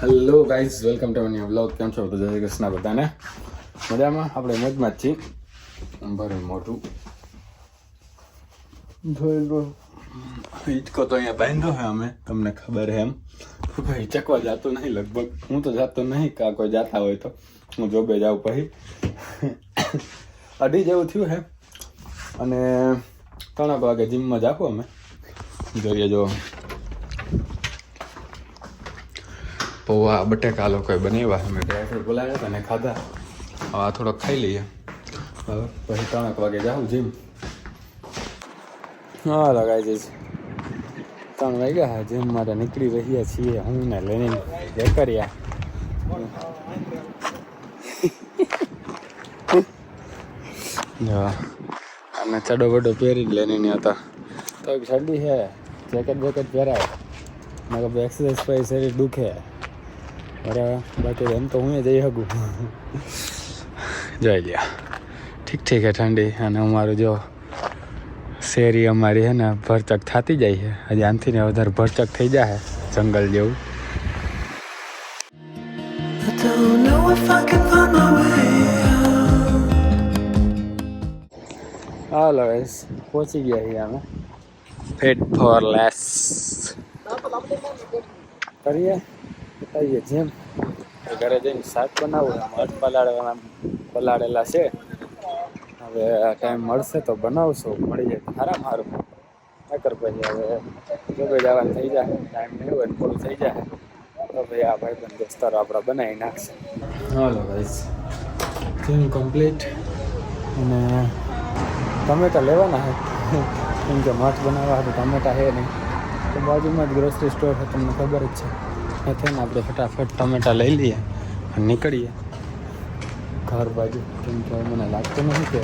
Hello guys, welcome to new vlog. કેમ છો? તો જય શ્રી કૃષ્ણ બધાને. મજામાં? આપણે મોજમાં જ છીએ. ભરું મોટું જોઈ લો. હિંચકો તો અહીંયા બાંધ્યો છે અમે, તમને ખબર હે એમ. ભાઈ ચકવા જતો નહીં લગભગ. હું તો જાતો નહીં, કાં કોઈ જાતા હોય તો હું જોબે જાઉં. પછી 2:30 જેવું થયું હે અને 3 વાગે જીમમાં જાખું અમે. જોઈએ જો પૌવા બટેકા લોકોએ બનાવ્યા. અમે ડ્રાયફ્રૂટ બોલાવ્યા હતા અને ખાધા. હવે આ થોડોક ખાઈ લઈએ. હવે પછી 3 વાગે જાઉં જીમ. હા લગાઈ જઈશ. 3 વાગ્યા હા, જીમ માટે નીકળી રહ્યા છીએ હું ને લેનિન વેકરિયા. અને ચડો બડો પહેરી જ લેનિન હતા તો ઠંડી છે. જેકેટ પહેરાય મેં એક્સરસાઇઝ પછી શરીર દુખે. બરાબર, બાકી એમ તો હું જઈ શકું. જોઈ લ્યા ઠીક ઠીક હે ઠંડી. અને અમારું જો શેરી અમારી છે ને ભરચક થતી જાય છે. હજી આનથી ને વધારે ભરચક થઈ જાય જંગલ જેવું. હાલો ગાઈસ, પહોંચી ગયા છીએ અમે. ફિટ ફોર લેસ કરીએ જેમ ઘરે જઈને શાક બનાવું. મઠ પલાળેલા છે. હવે આ ટાઈમ મળશે તો બનાવશું. મળી જાય સારામાં સારું. નકર પછી હવે જોબે જવાનું થઈ જાય. ટાઈમ નહીં હોય ને પૂરું થઈ જાય તો ભાઈ આ ભાઈબંધ દોસ્તારો આપણા બનાવી નાખશે. હાલો ગાઈસ, જીમ કમ્પ્લીટ. અને ટમેટા લેવાના છે કેમ કે મઠ બનાવવા તો ટમેટા છે નહીં. તો બાજુમાં જ ગ્રોસરી સ્ટોર છે, તમને ખબર જ છે. ત્યાંથી ને આપણે ફટાફટ ટમેટા લઈ લઈએ અને નીકળીએ ઘર બાજુ. કેમ કે મને લાગતું નથી કે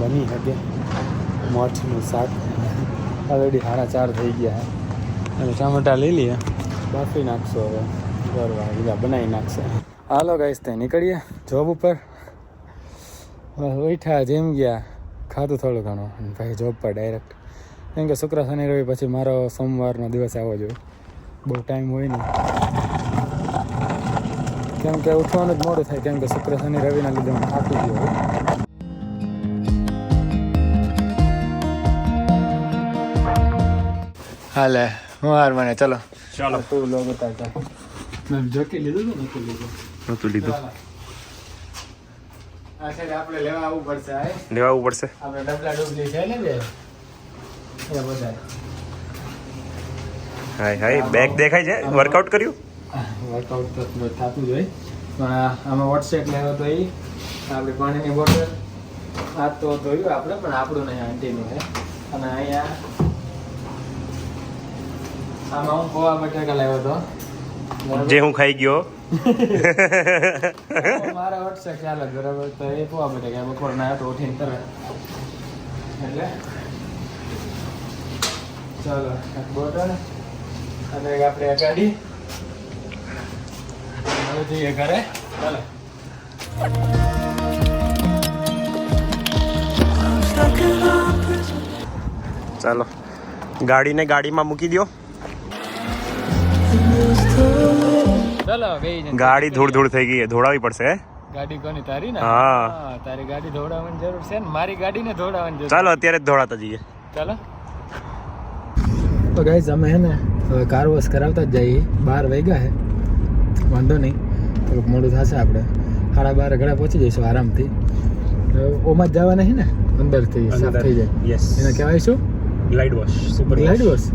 બની શકે મઠનું શાક. ઓલરેડી 4:30 થઈ ગયા અને ટમેટા લઈ લઈએ, બાફી નાખશો. હવે ઘરવા બીજા બનાવી નાખશે. હાલો ગાઈસ, ત્યાં નીકળીએ જોબ ઉપર. ઉઠ્યા, જીમ ગયા, ખાધું થોડું ઘણું અને પછી જોબ પર ડાયરેક્ટ. કેમ કે શુક્ર શનિ રવિ પછી મારો સોમવારનો દિવસ આવવો જોઈએ. બહુ ટાઈમ હોય નહીં, કેમ કે ઉઠવાનું જ મોડું થાય. કેમ કે શુક્ર શનિ રવિના લીધે હું થાકી ગયો હોય. હાલે હું હાર મને ચલો તું લોગ ઉતારતા. મેં જોકી લીધું હતું, નહોતું લીધું. આ સાઈડ આપણે લેવા આવવું પડશે. આપણે ડબલા ડુબલી છે ને બે એ બધા. હાય બેક દેખાય છે. વર્કઆઉટ કર્યું? વર્કઆઉટ તો થતું જ હોય. પણ આમાં વોટ્સએપ લેવો તો એ આપણી પાણીની બોટલ આ તો જોયું આપણે, પણ આપણું નહીં, આંટીનું છે. અને અહીંયા આમાં હું પૌવા બટાકા લાવ્યો હતો જે હું ખાઈ ગયો. મારા વોટ્સએપ ચાલે બરાબર. તો એ પૌવા બટાકા બપોરના તો ઉઠીને તરત. એટલે ચાલો એક બોટલ અને આપણે ગાડી હવે જઈએ ઘરે. ચાલો ચાલો ગાડીને ગાડીમાં મૂકી દો. ચાલો ગાડી ધૂળ થઈ ગઈ, ધોડાવી પડશે. ગાડી કોની? તારી ને? હા, તારી ગાડી ધોડાવવાની જરૂર છે ને મારી ગાડીને ધોડાવવાની જરૂર. ચાલો અત્યારે જ ધોડાતા જઈએ. ચાલો તો ગાઈઝ, અમે હે ને હવે કાર વોશ કરાવતા જ જઈએ. 12 વાગ્યા છે, વાંધો નહીં, થોડુંક મોડું થશે. આપણે 12:30 ઘરે પહોંચી જઈશું આરામથી. ઓમાં જ જવાના છે ને, અંદરથી સાફ થઈ જાય. યસ, એને કહેવાય શું? Glide wash. Super glide wash,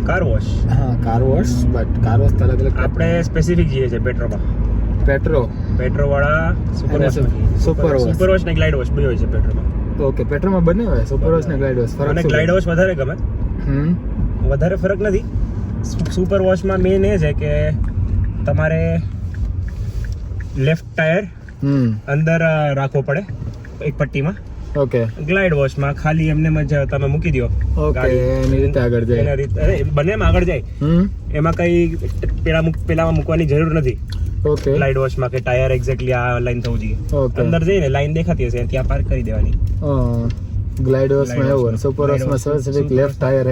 car wash. હા car wash. But car wash તો અલગ અલગ. આપણે સ્પેસિફિક જઈએ છે પેટ્રોમાં. પેટ્રો વાળા સુપર વોશ ને ગ્લાઇડ વોશ બે હોય છે પેટ્રોમાં. ઓકે, પેટ્રોલમાં બંને હોય, સુપર વોશ ને ગ્લાઇડ વોશ. મને ગ્લાઇડ વોશ વધારે ગમે. વધારે ફરક નથી. સુપર વોશમાં મેઇન એ છે કે તમારે લેફ્ટ ટાયર અંદર રાખવો પડે એક પટ્ટીમાં. ઓકે, ગ્લાઇડ વોશમાં ખાલી એમને જ તમે મૂકી દો. ઓકે, એની રીતે આગળ જાય. બંનેમાં આગળ જાય. એમાં કઈ પેલામાં મૂકવાની જરૂર નથી. ઓકે, ગ્લાઇડ વોશમાં કે ટાયર એક્ઝેક્ટલી આ લાઈન થવું જોઈએ. અંદર જઈને લાઈન દેખાતી હશે ત્યાં પાર્ક કરી દેવાની. ગ્લાઇડ વોશમાં એવું હોય, સુપર વોશમાં સ્પેસિફિક લેફ્ટ ટાયર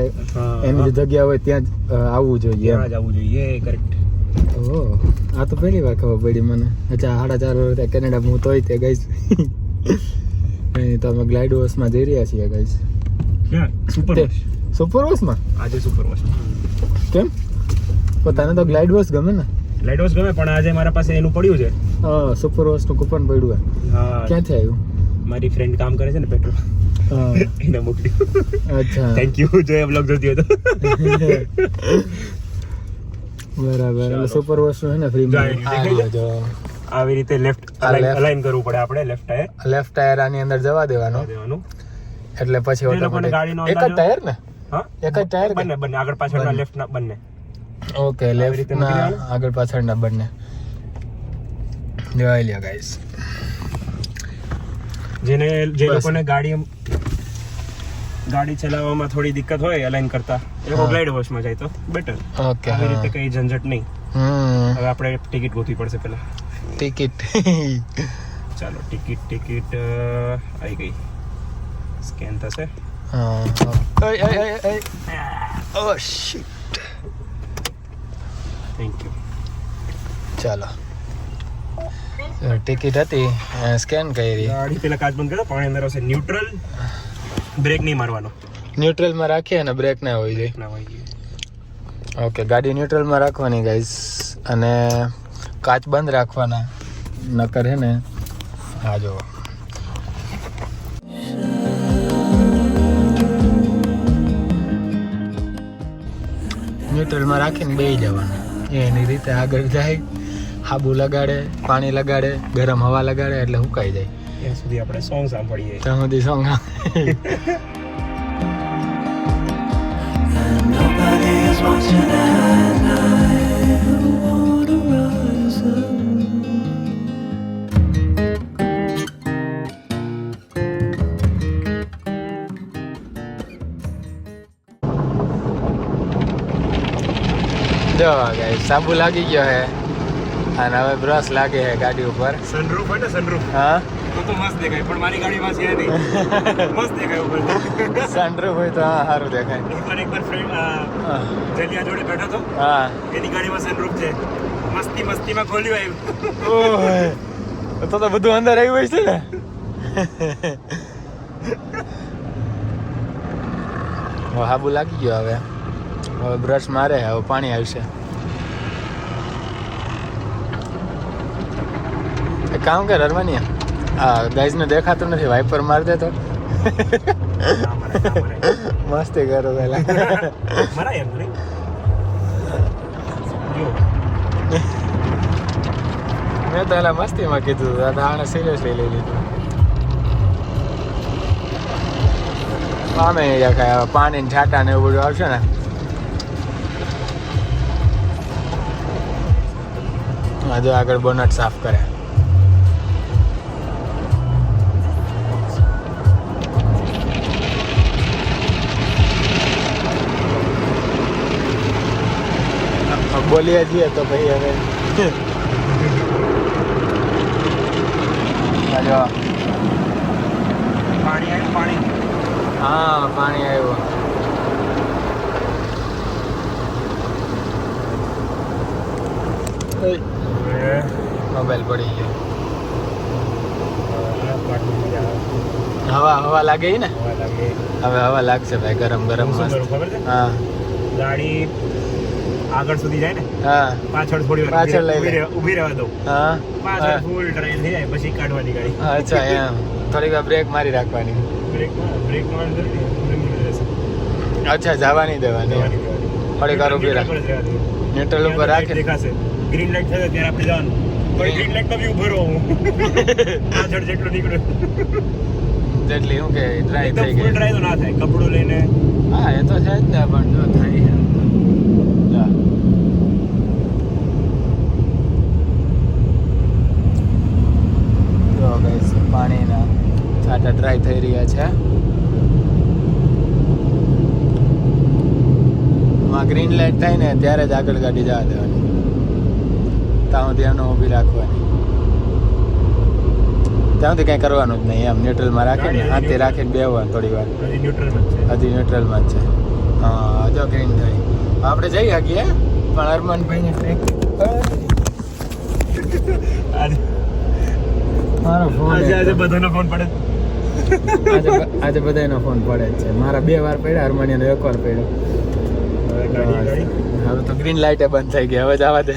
એની જે જગ્યા હોય ત્યાં જ આવવું જોઈએ. કરેક્ટ. ઓહ આ તો પહેલી વાર ખબર પડી મને. અચ્છા 4.5 વર્ષ ત્યાં કેનેડા હું તોય તે ગઈશ. તો અમે ગ્લાઇડ વોશમાં જઈ રહ્યા છીએ ગાઈસ. ક્યાં સુપર વોશ? સુપર વોશમાં આજે સુપર વોશ. કેમ? પોતાને તો ગ્લાઇડ વોશ ગમે ને. લાઇટ વોશ ગમે પણ આજે મારા પાસે એનું પડ્યું છે. હા સુપર વોશનું કૂપન પડ્યું હે. હા ક્યાંથી આવ્યું? મારી ફ્રેન્ડ કામ કરે છે ને પેટ્રોલ હા એને મોકલ્યું. અચ્છા થેન્ક યુ જો એ બ્લોગ જોતી હોય તો. બરાબર. એટલે સુપર વોશનું છે ને ફ્રી જો આવી રીતે લેફ્ટ અલાઈન કરવું પડે આપણે લેફ્ટ ટાયર. લેફ્ટ ટાયર આની અંદર જવા દેવાનો દેવાનું એટલે પછી એ લોકોને ગાડીનો એક જ ટાયર ને? હા એક જ ટાયર કે? બંને આગળ પાછળના લેફ્ટ ના બંને. ઓકે લેફ્ટ ના આગળ પાછળના બંને જોઈ લ્યો ગાઈસ. જે લોકોને ગાડી ચલાવવામાં થોડી દિક્કત હોય અલાઈન કરતા એ લોકો ગ્લાઇડ વોશમાં જાય તો બેટર. ઓકે આવી રીતે કઈ ઝંઝટ નહીં. હવે આપણે ટિકિટ ગોતવી પડશે પેલા. ટિકિટ ચાલો ટિકિટ આવી ગઈ. સ્કેન થશે. ઓ શિટ. Thank you. ચાલો ટિકિટ હતી સ્કેન કરી. ગાડી પેલા કાચ બંધ કરો. પાણી અંદર આવશે. ન્યુટ્રલ બ્રેક નહીં મારવાનો. ન્યુટ્રલમાં રાખીએ અને બ્રેક ના હોય જાય. ના હોય. ઓકે ગાડી ન્યુટ્રલમાં રાખવાની ગાઈસ અને કાચ બંધ રાખવાના નકર હે ને. હા જો ન્યુટ્રલમાં રાખીને બેસી જવાનું. એની રીતે આગળ જાય. હાબુ લગાડે, પાણી લગાડે, ગરમ હવા લગાડે એટલે સુકાઈ જાય. ત્યાં સુધી આપણે સોંગ સાંભળીએ. ત્યાં સુધી સોંગ જો ગાઈસ સાબુ લાગી ગયો હે અને હવે બ્રશ લાગે હે ગાડી ઉપર. સનરૂફ હોય ને સનરૂફ. હા તો મસ્ત દેખાય પણ મારી ગાડીમાં છે નહીં. મસ્ત દેખાય ઉપર. સનરૂફ હોય તો હા સારું દેખાય. એકવાર ફ્રેન્ડ જલિયા જોડે બેઠો તો હા એની ગાડીમાં સનરૂફ છે. મસ્તીમાં ખોલ્યું આવ્યું. તો બધું અંદર આવ્યું છે ને. હાબુ લાગી ગયો હવે બ્રશ મારે હવે પાણી આવશે. એક કામ કર હરવાની હા ગાઈઝને દેખાતું નથી વાઇપર માર દે તો મસ્તી કરો પેલા. મરાય એમ નહીં. મેં તો એલા મસ્તીમાં કીધું આને સિરિયસલી લઈ લીધું. આમે પાણી ને છાંટા ને એવું બધું આવશે ને. હજુ આગળ બોનટ સાફ કરે. બોલીએ છીએ તો ભાઈ હવે હજો પાણી આવ્યું પાણી. હા પાણી આવ્યું. મોબાઈલ પડી ગયો. હવા લાગે ને. હવે હવા લાગશે ભાઈ ગરમ ગરમ મસ્ત. ખબર છે હા ગાડી આગળ સુધી જાય ને. હા પાછળ થોડી વાર પાછળ લઈ લે. ઊભી રહેવા દો. હા પાછળ ફૂલ ટ્રેન થઈ જાય પછી કાઢવાની ગાડી. અચ્છા એમ થોડીક વાર બ્રેક મારી રાખવાની. બ્રેક મારવાની જરૂર નહીં. અચ્છા જવા નહીં દેવાની. થોડીક વાર ઊભી રાખ. ન્યુટ્રલ ઉપર રાખી દેખાશે. ગ્રીન લાઈટ થશે ત્યારે આપણે જવાનું. પણ ગ્રીન લાઈટ માં બી ઉભો રહો હું. પાછળ જેટલું નીકળ્યું જેટલી શું કે ડ્રાય થઈ ફૂલ ગઈ. ડ્રાય તો ના થાય કપડું લઈને. હા એ તો છે જ ને પણ જો થાય છે. જો ગાઈસ પાણીના છાંટા ડ્રાય થઈ રહ્યા છે. ગ્રીન લાઈટ થાય ને ત્યારે જ આગળ ગાડી જવા દેવાની. ત્યાં સુધી એનો ઊભી રાખવાની. ત્યાં સુધી કંઈ કરવાનું જ નહીં એમ ન્યુટ્રલમાં રાખીને હાથથી રાખીને બેહવાનું થોડી વાર. હજી ન્યુટ્રલમાં છે. હજી ન્યુટ્રલમાં જ છે. હા જો ગ્રીન થઈ આપણે જઈ શકીએ પણ અરમાનભાઈની ટ્રેક મારો ફોન આજે બધાનો ફોન પડે. આજે બધાનો ફોન પડે જ છે. મારા 2 વાર પડ્યા, અરમાનિયાનો 1 વાર પડ્યો. હવે તો ગ્રીન લાઇટ બંધ થઈ ગઈ, હવે જવા દે.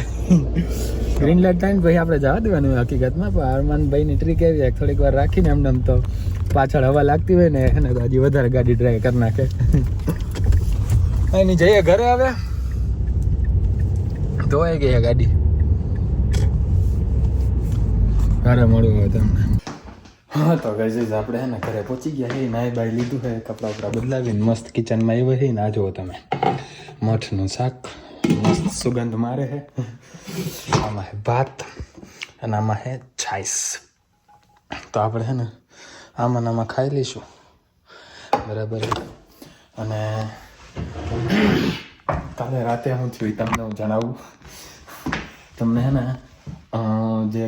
ગ્રીન લાઇટ થાય ને પછી આપણે જવા દેવાનું હકીકતમાં. પણ અરમાનભાઈની ટ્રીક એવી છે, થોડીક વાર રાખીને એમને તો પાછળ હવા લાગતી હોય ને એને તો હજી વધારે ગાડી ડ્રાઈવ કરી નાખે. એની જઈએ ઘરે. હવે ધોવાઈ ગઈ ગાડી, ઘરે મળ્યું હોય તમને. હા તો ગાઈઝ આપણે હે ને ઘરે પહોંચી ગયા છે. નાઈ બાઈ લીધું છે, કપડાં વપડા બદલાવીને મસ્ત કિચનમાં આવ્યો છે ને. આ જુઓ તમે, મઠનું શાક મસ્ત સુગંધ મારે છે. આમાં છે ભાત અને આમાં છે છાશ. તો આપણે છે ને આમાં ખાઈ લઈશું, બરાબર. અને કાલે રાતે શું થયું તમને હું જણાવું. તમને છે ને જે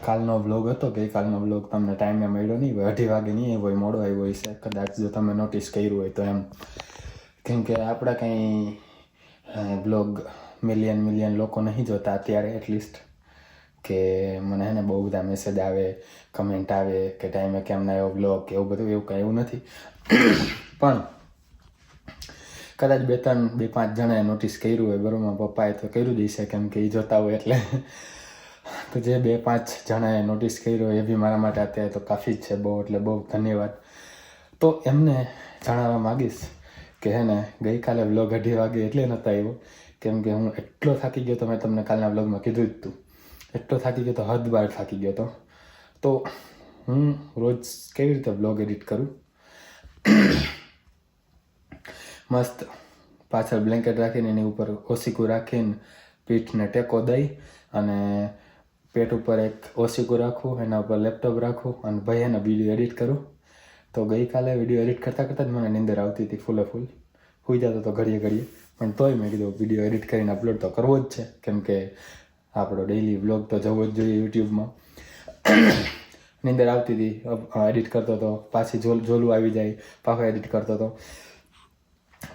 કાલનો વ્લોગ હતો, ગઈકાલનો વ્લોગ તમને ટાઈમે મળ્યો નહીં હોય, 2:30 વાગે નહીં હોય, મોડો આવ્યો હોય છે કદાચ, જો તમે નોટિસ કર્યું હોય તો. એમ કેમ કે આપણે કંઈ વ્લોગ મિલિયન લોકો નહીં જોતા અત્યારે એટલીસ્ટ. કે મને હે ને બહુ બધા મેસેજ આવે, કમેન્ટ આવે કે ટાઈમે કેમ ના આવ્યો વ્લોગ કે એવું બધું. એવું કંઈ એવું નથી. પણ કદાચ 2-5 જણાએ નોટિસ કર્યું હોય, બરાબર. પપ્પાએ તો કર્યું જ હશે, કેમ કે એ જોતા હોય એટલે. તો જે 2-5 જણાએ નોટિસ કર્યો એ બી મારા માટે અત્યારે તો કાફી જ છે, બહુ એટલે બહુ ધન્યવાદ. તો એમને જણાવવા માગીશ કે હે ને ગઈકાલે વ્લોગ 2:30 વાગે એટલે નહોતો આવ્યો કેમ કે હું એટલો થાકી ગયો તો. મેં તમને કાલના વ્લોગમાં કીધું જ હતું, એટલો થાકી ગયો તો, હદ બાર થાકી ગયો તો. તો હું રોજ કેવી રીતે વ્લોગ એડિટ કરું, મસ્ત પાછળ બ્લેન્કેટ રાખીને એની ઉપર ઓશીકું રાખીને પીઠને ટેકો દઈ અને પેટ ઉપર એક ઓશીકું રાખું, એના ઉપર લેપટોપ રાખું અને ભાઈ એને વિડીયો એડિટ કરું. તો ગઈકાલે વિડીયો એડિટ કરતાં જ મને નીંદર આવતી હતી, ફૂલે ફૂલ સૂઈ જતો તો ઘડીએ. પણ તોય મેં કીધું વિડીયો એડિટ કરીને અપલોડ તો કરવો જ છે, કેમ કે આપણો ડેઈલી વ્લોગ તો જવો જ જોઈએ યુટ્યુબમાં. નીંદર આવતી હતી, એડિટ કરતો હતો, પાછી જોલું આવી જાય, પાછો એડિટ કરતો હતો.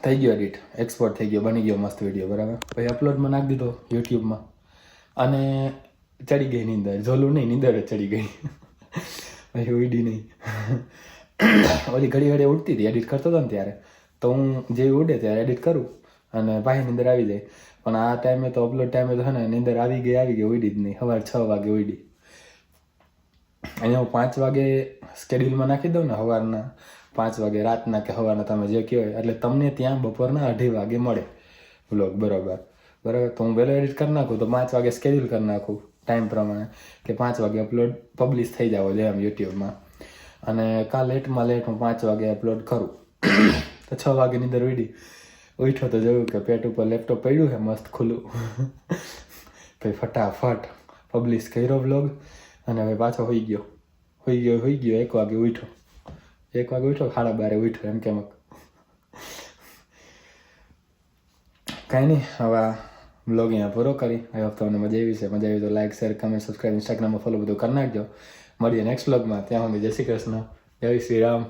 થઈ ગયો એડિટ, એક્સપોર્ટ થઈ ગયો, બની ગયો મસ્ત વિડીયો, બરાબર. પછી અપલોડમાં નાખી દીધો યુટ્યુબમાં અને ચડી ગઈ નીંદર. જોલું નહીં, નીંદર જ ચડી ગઈ. પછી ઉડી નહીં. ઓલી ઘડી ઉડતી હતી, એડિટ કરતો હતો ને ત્યારે. તો હું જેવી ઉડે ત્યારે એડિટ કરું અને પાછી નીંદર આવી જાય. પણ આ ટાઈમે તો અપલોડ ટાઈમે તો હે ને નીંદર આવી ગઈ, ઉડી જ નહીં. સવારે 6 વાગે ઉડી. અહીંયા હું 5 વાગે સ્કેડ્યુલમાં નાખી દઉં ને, સવારના 5 વાગે, રાતના કે સવારના તમે જે કહો, એટલે તમને ત્યાં બપોરના 2:30 વાગે મળે વ્લોગ, બરાબર. તો હું વહેલો એડિટ કરી નાખું તો 5 વાગે સ્કેડ્યુલ કરી નાખું ટાઈમ પ્રમાણે કે 5 વાગે અપલોડ પબ્લિશ થઈ જાવ જોઈએ એમ યુટ્યુબમાં. અને કાં લેટમાં લેટ હું 5 વાગે અપલોડ કરું તો 6 વાગે નીંદર ઉઠ્યો તો જોયું કે પેટ ઉપર લેપટોપ પડ્યું છે મસ્ત ખુલ્લું. પછી ફટાફટ પબ્લિશ કર્યો વ્લોગ અને હવે પાછો હોઈ ગયો. 1 વાગે ઉઠ્યો, 12:30 ઉઠ્યો એમ કેમ. કાંઈ નહીં, હવે વ્લોગ અહીંયા પૂરો કરી. આઈ હોપ તમને મજા આવી તો લાઈક, શેર, કમેન્ટ, સબસ્ક્રાઈબ, ઇન્સ્ટાગ્રામમાં ફોલો બધું કરી નાખજો. મળીએ નેક્સ્ટ વ્લોગમાં. ત્યાં સુધી જય શ્રી કૃષ્ણ, જય શ્રી રામ.